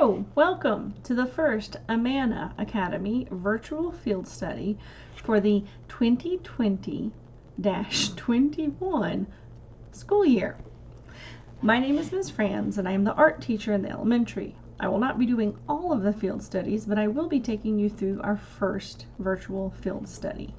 So, welcome to the first Amana Academy virtual field study for the 2020-21 school year. My name is Ms. Franz and I am the art teacher in the elementary. I will not be doing all of the field studies, but I will be taking you through our first virtual field study.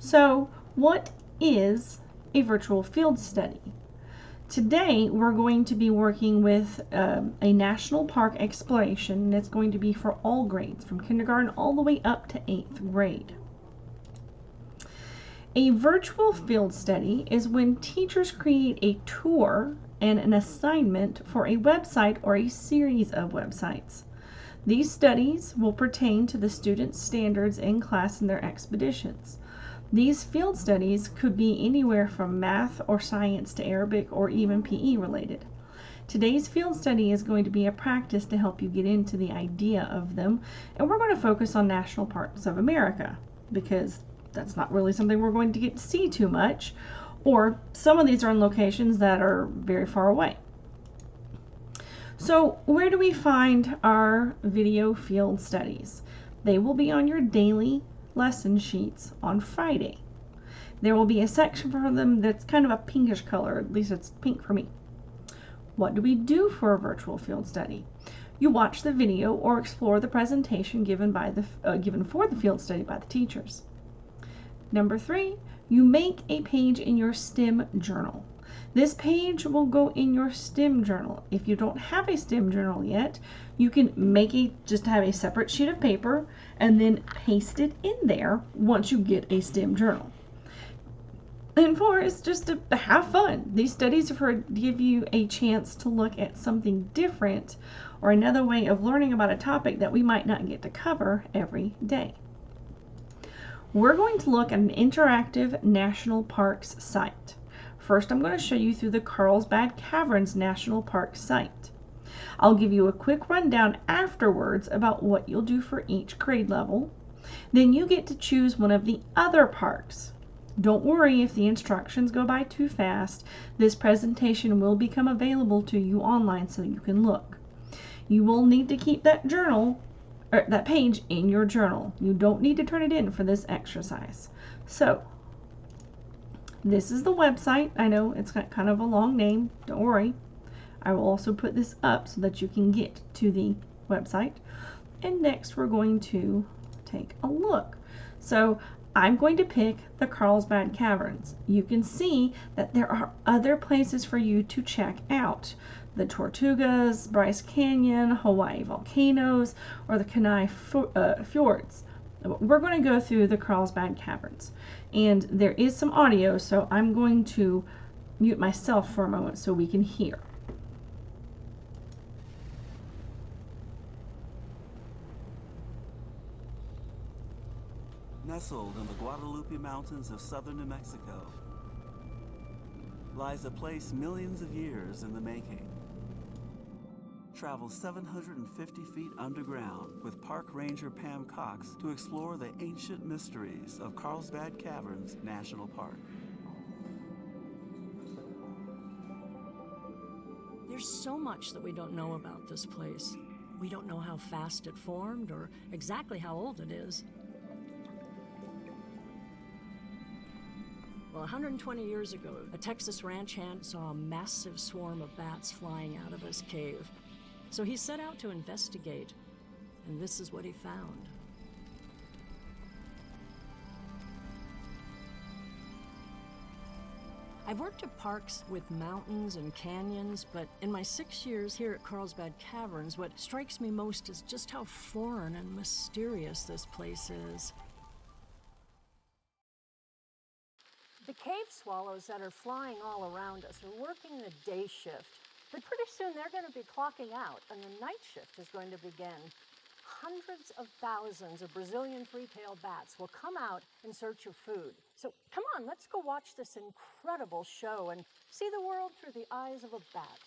So, what is a virtual field study? Today we're going to be working with a national park exploration, and it's going to be for all grades from kindergarten all the way up to 8th grade. A virtual field study is when teachers create a tour and an assignment for a website or a series of websites. These studies will pertain to the students' standards in class and their expeditions. These field studies could be anywhere from math or science to Arabic or even PE related. Today's field study is going to be a practice to help you get into the idea of them, and we're going to focus on national parks of America because that's not really something we're going to get to see too much, or some of these are in locations that are very far away. So where do we find our video field studies? They will be on your daily lesson sheets on Friday. There will be a section for them that's kind of a pinkish color, at least it's pink for me. What do we do for a virtual field study? You watch the video or explore the presentation given for the field study by the teachers. Number 3, you make a page in your STEM journal. This page will go in your STEM journal. If you don't have a STEM journal yet, you can just have a separate sheet of paper and then paste it in there once you get a STEM journal. And 4 is just to have fun. These studies are to give you a chance to look at something different or another way of learning about a topic that we might not get to cover every day. We're going to look at an interactive national parks site. First, I'm going to show you through the Carlsbad Caverns National Park site. I'll give you a quick rundown afterwards about what you'll do for each grade level. Then you get to choose one of the other parks. Don't worry if the instructions go by too fast. This presentation will become available to you online so you can look. You will need to keep that page in your journal. You don't need to turn it in for this exercise. So, this is the website. I know it's got kind of a long name. Don't worry. I will also put this up so that you can get to the website. And next we're going to take a look. So I'm going to pick the Carlsbad Caverns. You can see that there are other places for you to check out. The Tortugas, Bryce Canyon, Hawaii volcanoes, or the Kenai fjords. We're going to go through the Carlsbad Caverns. And there is some audio, so I'm going to mute myself for a moment so we can hear. Nestled in the Guadalupe Mountains of southern New Mexico lies a place millions of years in the making. Travel 750 feet underground with Park Ranger Pam Cox to explore the ancient mysteries of Carlsbad Caverns National Park. There's so much that we don't know about this place. We don't know how fast it formed or exactly how old it is. Well, 120 years ago, a Texas ranch hand saw a massive swarm of bats flying out of his cave. So he set out to investigate, and this is what he found. I've worked at parks with mountains and canyons, but in my 6 years here at Carlsbad Caverns, what strikes me most is just how foreign and mysterious this place is. The cave swallows that are flying all around us are working the day shift, but pretty soon they're going to be clocking out and the night shift is going to begin. Hundreds of thousands of Brazilian free-tailed bats will come out in search of food. So come on, let's go watch this incredible show and see the world through the eyes of a bat.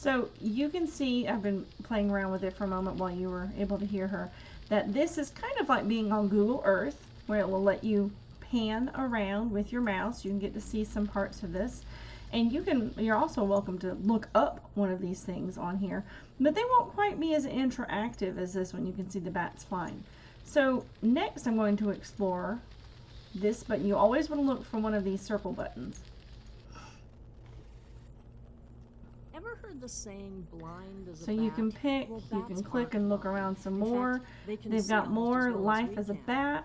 So you can see, I've been playing around with it for a moment while you were able to hear her, that this is kind of like being on Google Earth, where it will let you pan around with your mouse. You can get to see some parts of this. And you're also welcome to look up one of these things on here, but they won't quite be as interactive as this one. You can see the bats flying. So next I'm going to explore this button. You always want to look for one of these circle buttons. Ever heard the saying, blind as a So you bat? can pick, Well, you can bats click and aren't look blind. around some In more. fact, they can They've see got almost more as well life we as a can. bat.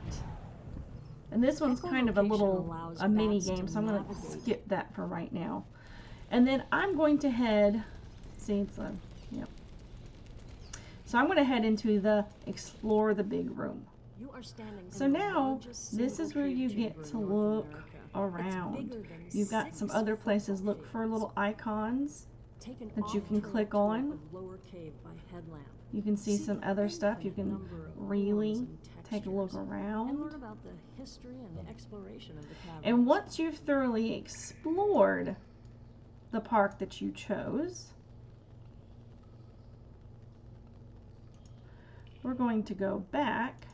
And this one's kind of a little Echolocation allows mini bats game, to so I'm going to navigate. skip that for right now. And then I'm going to head, see it's a, yep. So I'm going to head into the explore the big room. You are standing So in the now largest this is single where cave you chamber get in to North look America. It's around. bigger than You've got some 6 other places. football Look for fields. little icons Take an that you can off-turn click tour on. of Lower Cave by Headlamp. You can see some the other stuff. You infinite can number of really forms and take a look textures, and around. learn about the history and exploration of the caverns. And once you've thoroughly explored the park that you chose, we're going to go back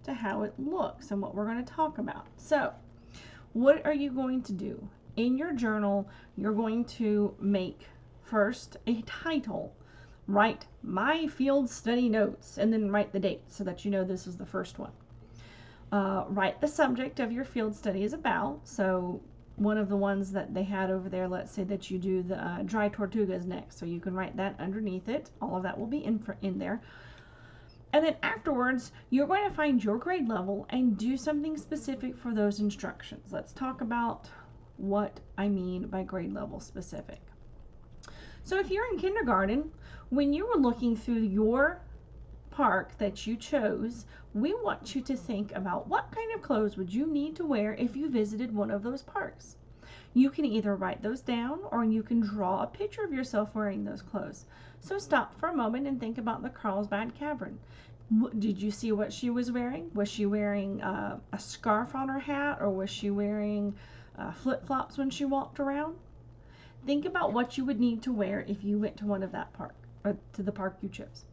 to how it looks and what we're going to talk about. So, what are you going to do? In your journal, you're going to make first a title. Write my field study notes and then write the date so that you know this is the first one. Write the subject of your field study is about. So one of the ones that they had over there, let's say that you do the dry tortugas next. So you can write that underneath it. All of that will be in there. And then afterwards, you're going to find your grade level and do something specific for those instructions. Let's talk about what I mean by grade level specific. So if you're in kindergarten, when you were looking through your park that you chose, we want you to think about what kind of clothes would you need to wear if you visited one of those parks. You can either write those down or you can draw a picture of yourself wearing those clothes. So stop for a moment and think about the Carlsbad Cavern. Did you see what she was wearing? Was she wearing a scarf on her hat, or was she wearing flip-flops when she walked around? Think about what you would need to wear if you went to one of that park, or to the park you chose.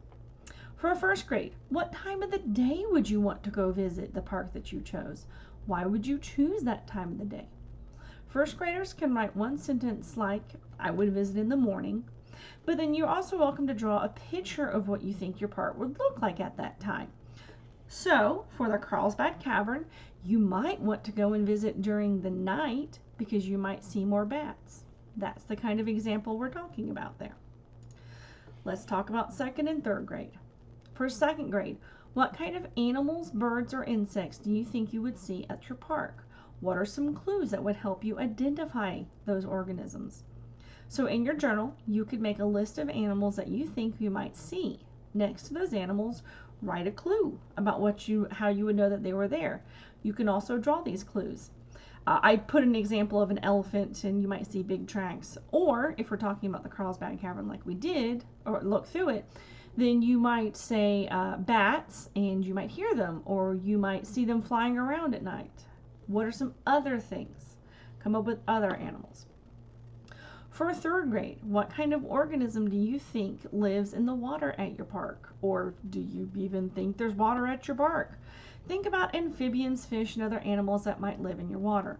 For first grade, what time of the day would you want to go visit the park that you chose? Why would you choose that time of the day? First graders can write one sentence like, I would visit in the morning, but then you're also welcome to draw a picture of what you think your park would look like at that time. So, for the Carlsbad Cavern, you might want to go and visit during the night because you might see more bats. That's the kind of example we're talking about there. Let's talk about second and third grade. For second grade, what kind of animals, birds, or insects do you think you would see at your park? What are some clues that would help you identify those organisms? So in your journal, you could make a list of animals that you think you might see. Next to those animals, write a clue about how you would know that they were there. You can also draw these clues. I put an example of an elephant, and you might see big tracks. Or if we're talking about the Carlsbad Cavern like we did, or look through it, then you might say bats, and you might hear them, or you might see them flying around at night. What are some other things? Come up with other animals. For third grade, what kind of organism do you think lives in the water at your park? Or do you even think there's water at your park? Think about amphibians, fish, and other animals that might live in your water.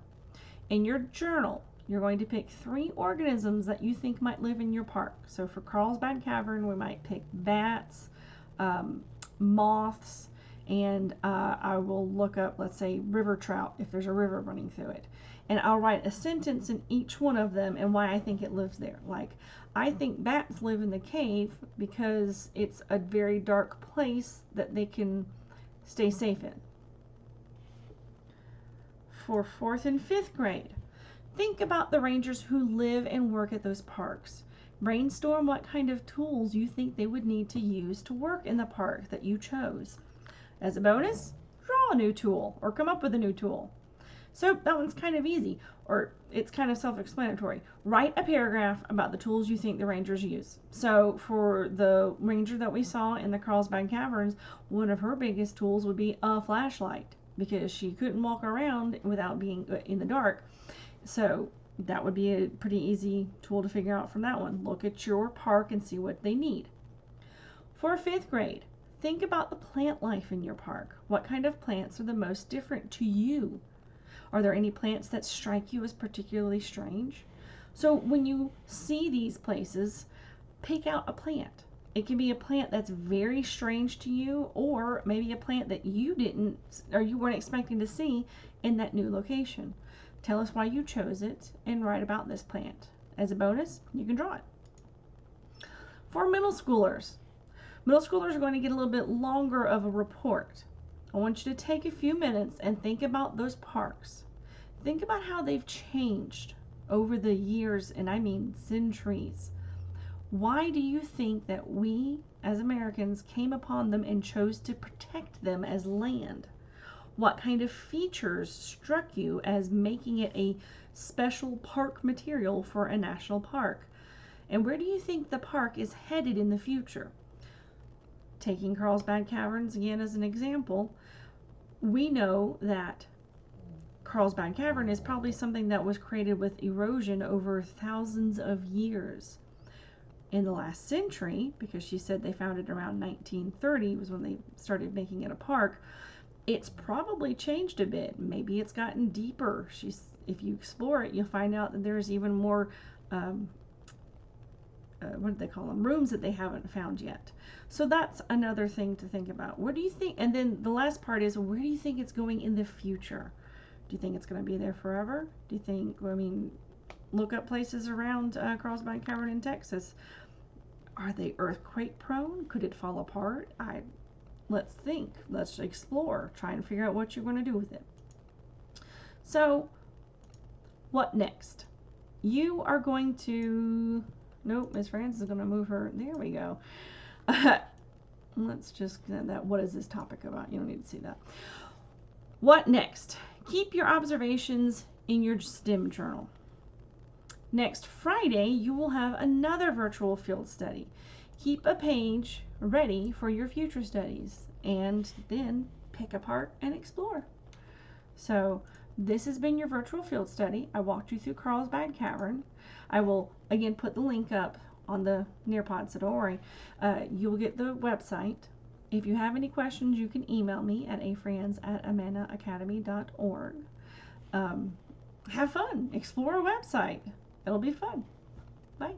In your journal, you're going to pick 3 organisms that you think might live in your park. So for Carlsbad Cavern, we might pick bats, moths, and I will look up, let's say, river trout if there's a river running through it. And I'll write a sentence in each one of them and why I think it lives there. Like, I think bats live in the cave because it's a very dark place that they can stay safe in. For 4th and 5th grade, think about the rangers who live and work at those parks. Brainstorm what kind of tools you think they would need to use to work in the park that you chose. As a bonus, draw a new tool or come up with a new tool. So that one's kind of easy, or it's kind of self-explanatory. Write a paragraph about the tools you think the rangers use. So for the ranger that we saw in the Carlsbad Caverns, one of her biggest tools would be a flashlight because she couldn't walk around without being in the dark. So that would be a pretty easy tool to figure out from that one. Look at your park and see what they need. For 5th grade, think about the plant life in your park. What kind of plants are the most different to you? Are there any plants that strike you as particularly strange? So when you see these places, pick out a plant. It can be a plant that's very strange to you, or maybe a plant that you didn't or you weren't expecting to see in that new location. Tell us why you chose it and write about this plant. As a bonus, you can draw it. For middle schoolers are going to get a little bit longer of a report. I want you to take a few minutes and think about those parks. Think about how they've changed over the years, and I mean centuries. Why do you think that we as Americans came upon them and chose to protect them as land? What kind of features struck you as making it a special park material for a national park? And where do you think the park is headed in the future? Taking Carlsbad Caverns again as an example, we know that Carlsbad Cavern is probably something that was created with erosion over thousands of years. In the last century, because she said they found it around 1930 was when they started making it a park, it's probably changed a bit. Maybe it's gotten deeper. If you explore it, you'll find out that there's even more what do they call them, rooms that they haven't found yet. So that's another thing to think about. Where do you think, and then the last part is, where do you think it's going in the future? Do you think it's going to be there forever? Do you think, look up places around Carlsbad Cavern in Texas. Are they earthquake prone? Could it fall apart? Let's think, let's explore, try and figure out what you're going to do with it. So what next? You are going to, nope, Miss Frances is going to move her, there we go. Let's just get that, what is this topic about? You don't need to see that. What next? Keep your observations in your STEM journal. Next Friday, you will have another virtual field study. Keep a page ready for your future studies, and then pick apart and explore. So this has been your virtual field study. I walked you through Carlsbad Cavern. I will again put the link up on the Nearpod, so don't worry. You'll get the website. If you have any questions, you can email me at afrans@amanaacademy.org. Have fun. Explore a website. It'll be fun. Bye.